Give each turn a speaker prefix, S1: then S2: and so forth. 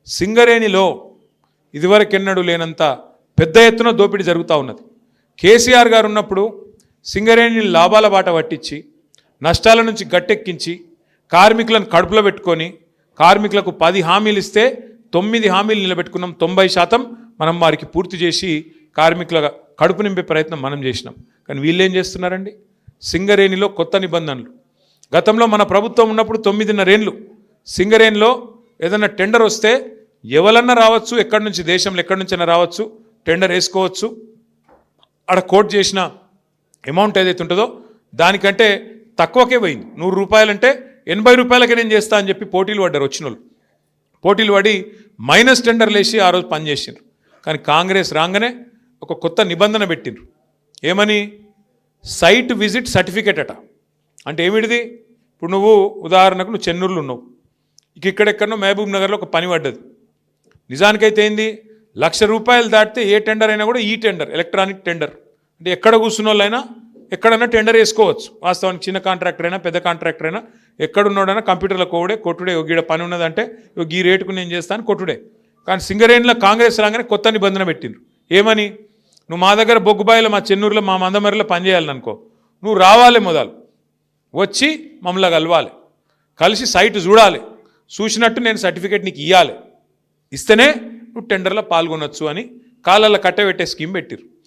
S1: సింగరేణిలో ఇదివరకెన్నడూ లేనంత పెద్ద ఎత్తున దోపిడీ జరుగుతూ ఉన్నది. కేసీఆర్ గారు ఉన్నప్పుడు సింగరేణిని లాభాల బాట పట్టించి నష్టాల నుంచి గట్టెక్కించి కార్మికులను కడుపులో పెట్టుకొని కార్మికులకు 10 హామీలు ఇస్తే 9 హామీలు నిలబెట్టుకున్నాం. 90% మనం వారికి పూర్తి చేసి కార్మికుల కడుపు నింపే ప్రయత్నం మనం చేసినాం. కానీ వీళ్ళు ఏం చేస్తున్నారండి? సింగరేణిలో కొత్త నిబంధనలు. గతంలో మన ప్రభుత్వం ఉన్నప్పుడు 9.5 ఏళ్ళు సింగరేణిలో ఏదైనా టెండర్ వస్తే ఎవరన్నా రావచ్చు, ఎక్కడి నుంచి దేశంలో ఎక్కడి నుంచైనా రావచ్చు, టెండర్ వేసుకోవచ్చు. అక్కడ కోట్ చేసిన అమౌంట్ ఏదైతే ఉంటుందో దానికంటే తక్కువకే పోయింది. 100 రూపాయలంటే 80 రూపాయలకే నేను చేస్తా అని చెప్పి పోటీలు పడ్డారు. వచ్చిన వాళ్ళు పోటీలు పడి మైనస్ టెండర్లు వేసి ఆ రోజు పనిచేసిండ్రు. కానీ కాంగ్రెస్ రాగానే ఒక కొత్త నిబంధన పెట్టిండ్రు. ఏమని? సైట్ విజిట్ సర్టిఫికేట్ అట. అంటే ఏమిటిది? ఇప్పుడు నువ్వు ఉదాహరణకు నువ్వు చెన్నూరులో ఉన్నావు, ఇక్కడెక్కడో మహబూబ్ నగర్లో ఒక పని పడ్డది. నిజానికైతే ఏంది, 1,00,000 రూపాయలు దాటితే ఏ టెండర్ అయినా కూడా ఈ టెండర్, ఎలక్ట్రానిక్ టెండర్. అంటే ఎక్కడ కూర్చున్న వాళ్ళైనా ఎక్కడైనా టెండర్ వేసుకోవచ్చు. వాస్తవానికి చిన్న కాంట్రాక్టర్ అయినా పెద్ద కాంట్రాక్టర్ అయినా ఎక్కడున్నాడైనా కంప్యూటర్లో కోడే కొట్టుడే, గీడ పని ఉన్నదంటే ఈ రేటుకు నేను చేస్తాను కొట్టుడే. కానీ సింగరేణిలో కాంగ్రెస్ రాగానే కొత్త నిబంధన పెట్టిండ్రు. ఏమని? నువ్వు మా దగ్గర బొగ్గుబాయిలో, మా చెన్నూరులో, మా మందమరిలో పనిచేయాలనుకో, నువ్వు రావాలి, మొదలు వచ్చి మమ్మల్ని కలవాలి, కలిసి సైట్ చూడాలి, చూసినట్టు నేను సర్టిఫికేట్ నీకు ఇవ్వాలి, ఇస్తేనే నువ్వు టెండర్లో పాల్గొనొచ్చు అని కాళ్ళల్లో కట్టబెట్టే స్కీమ్ పెట్టిరు.